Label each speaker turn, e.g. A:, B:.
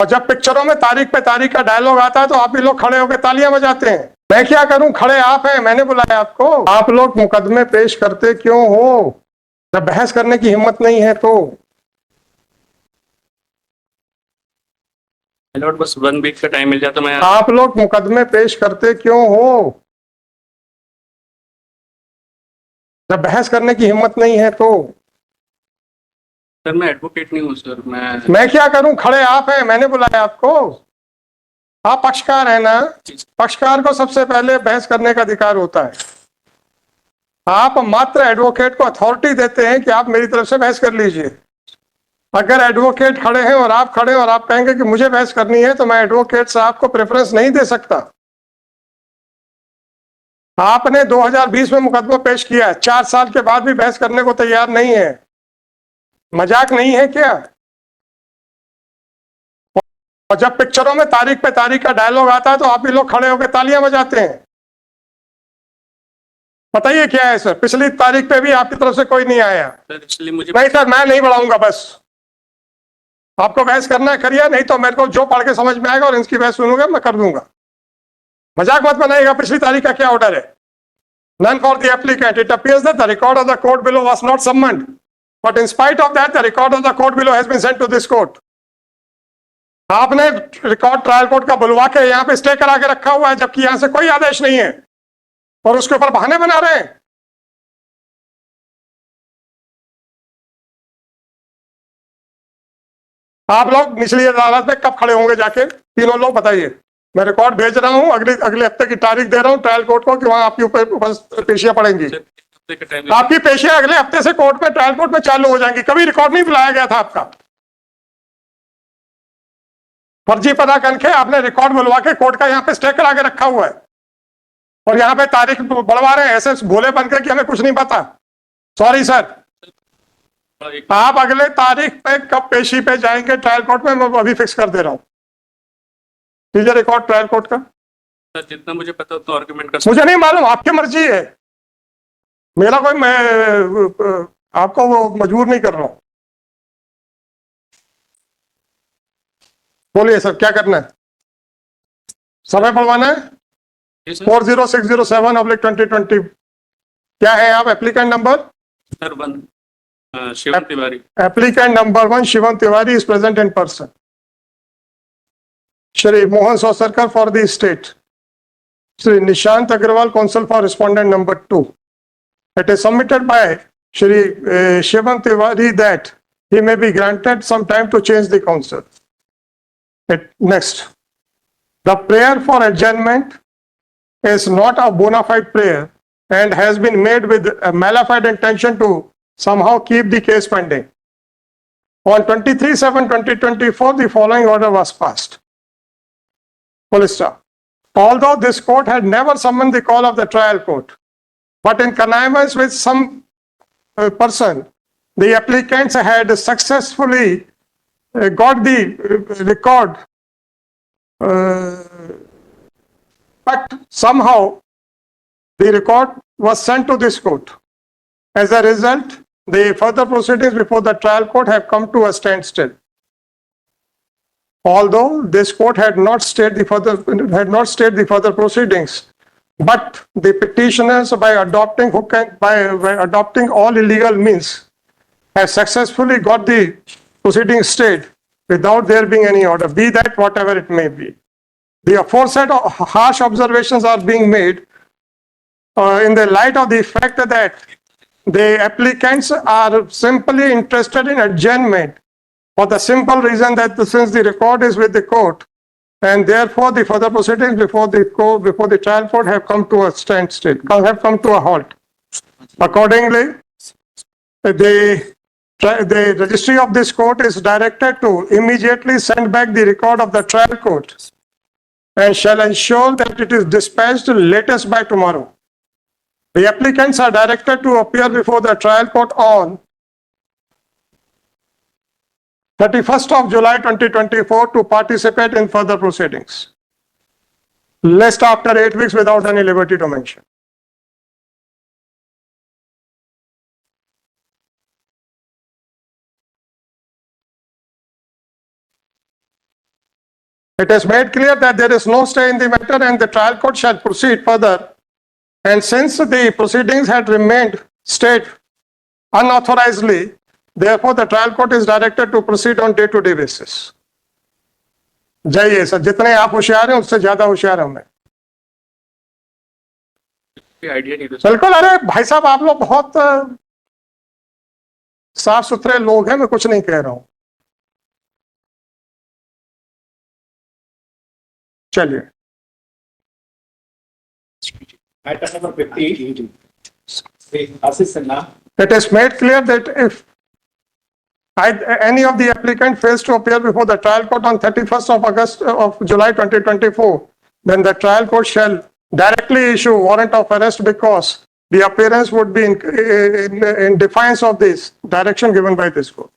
A: और जब पिक्चरों में तारीख पे तारीख का डायलॉग आता है तो आप भी लोग खड़े होकर तालियां बजाते हैं। मैं क्या करूं, खड़े आप हैं, मैंने बुलाया आपको। आप लोग मुकदमे पेश करते क्यों हो जब बहस करने की हिम्मत नहीं है तो?
B: लॉर्ड बस 1 वीक का टाइम मिल जाता तो मैं
A: आप लोग मुकदमे पेश करते क्यों हो जब बहस करने की हिम्मत नहीं है तो?
B: सर मैं एडवोकेट नहीं हूँ सर। मैं
A: क्या करूं, खड़े आप हैं, मैंने बुलाया आपको। आप पक्षकार है ना? पक्षकार को सबसे पहले बहस करने का अधिकार होता है। आप मात्र एडवोकेट को अथॉरिटी देते हैं कि आप मेरी तरफ से बहस कर लीजिए। अगर एडवोकेट खड़े हैं और आप खड़े और आप कहेंगे कि मुझे बहस करनी है तो मैं एडवोकेट साहब को प्रेफरेंस नहीं दे सकता। आपने 2020 में मुकदमा पेश किया है, 4 साल के बाद भी बहस करने को तैयार नहीं है। मजाक नहीं है क्या? और जब पिक्चरों में तारीख पे तारीख का डायलॉग आता है तो आप भी लोग खड़े होकर तालियां बजाते हैं। बताइए क्या है सर? पिछली तारीख पे भी आपकी तरफ से कोई नहीं आया।
B: सर इसलिए मुझे
A: नहीं सर, मैं नहीं बढ़ाऊंगा, बस आपको बहस करना है करिए, नहीं तो मेरे को जो पढ़ के समझ में आएगा और इनकी बहस सुनूंगा मैं कर दूंगा। मजाक मत बनाइएगा। पिछली तारीख का क्या ऑर्डर है? None for the applicant. It appears that the record of the court below was not summoned, but in spite of that, the record of the court below has been sent to this court. आपने record trial court का बुलवा के यहाँ पे stay करा के रखा हुआ है, जबकि यहाँ से कोई आदेश नहीं है और उसके ऊपर बहाने बना रहे हैं। आप लोग निचली अदालत में कब खड़े होंगे जाके? तीनों लोग बताइए। मैं रिकॉर्ड भेज रहा हूँ, अगले अगले हफ्ते की तारीख दे रहा हूँ ट्रायल कोर्ट को कि वहां आपकी ऊपर पेशियां पड़ेंगी। आपकी पेशियां अगले हफ्ते से कोर्ट में, ट्रायल कोर्ट में चालू हो जाएंगी। कभी रिकॉर्ड नहीं बुलाया गया था आपका। फर्जी पता करके आपने रिकॉर्ड बुलवा के कोर्ट का यहाँ पे स्टे करा के रखा हुआ है और यहाँ पे तारीख बढ़वा रहे हैं ऐसे भोले बनकर कि हमें कुछ नहीं पता। Sorry sir. आप अगले तारीख पे कब पेशी पे जाएंगे ट्रायल कोर्ट में, मैं अभी फिक्स कर दे रहा हूँ। लीजिए रिकॉर्ड ट्रायल कोर्ट का।
B: सर जितना मुझे पता उतना आर्गुमेंट कर
A: मुझे नहीं मालूम, आपकी मर्जी है। मेरा कोई, मैं आपको वो मजबूर नहीं कर रहा हूं। बोलिए सर, क्या करना है? समय बढ़वाना है? 40607/2020। क्या है आप? Applicant number?
B: Sir 1 Shivam Tiwari.
A: Applicant number 1 Shivam Tiwari is present in person. Shri Mohan Sosarkar for the state. Shri Nishant Agrawal counsel for respondent number 2। It is submitted by Shri Shivam Tiwari that he may be granted some time to change the counsel. Next, the prayer for adjournment is not a bona fide prayer and has been made with a malified intention to somehow keep the case pending. On 23/7/2024, the following order was passed. Full stop. Although this court had never summoned the call of the trial court, but in connivance with some person, the applicants had successfully got the record, but somehow the record was sent to this court. As a result, the further proceedings before the trial court have come to a standstill. Although this court had not stayed the further proceedings, but the petitioners, by adopting all illegal means, have successfully got the proceedings stayed without there being any order, be that whatever it may be. The aforesaid harsh observations are being made in the light of the fact that the applicants are simply interested in adjournment for the simple reason that since the record is with the court, and therefore the further proceedings before the trial court have come to a standstill, have come to a halt. Accordingly, the registry of this court is directed to immediately send back the record of the trial court and shall ensure that it is dispatched latest by tomorrow. The applicants are directed to appear before the trial court on 31st of July 2024 to participate in further proceedings. Lest after 8 weeks without any liberty to mention. It is made clear that there is no stay in the matter and the trial court shall proceed further. And since the proceedings had remained stayed unauthorizedly, therefore the trial court is directed to proceed on day-to-day basis. जाइए sir, जितने आप होशियार हैं उससे ज्यादा होशियार हूं मैं।
B: कोई आइडिया नहीं था सर।
A: बिल्कुल, अरे भाई साहब आप लोग बहुत साफ सुथरे लोग हैं, मैं कुछ नहीं कह रहा हूं। चलिए,
C: Item number 50. Assis Sinha.
A: it is made clear that if any of the applicant fails to appear before the trial court on 31st of July 2024, then the trial court shall directly issue warrant of arrest because the appearance would be in defiance of this direction given by this court.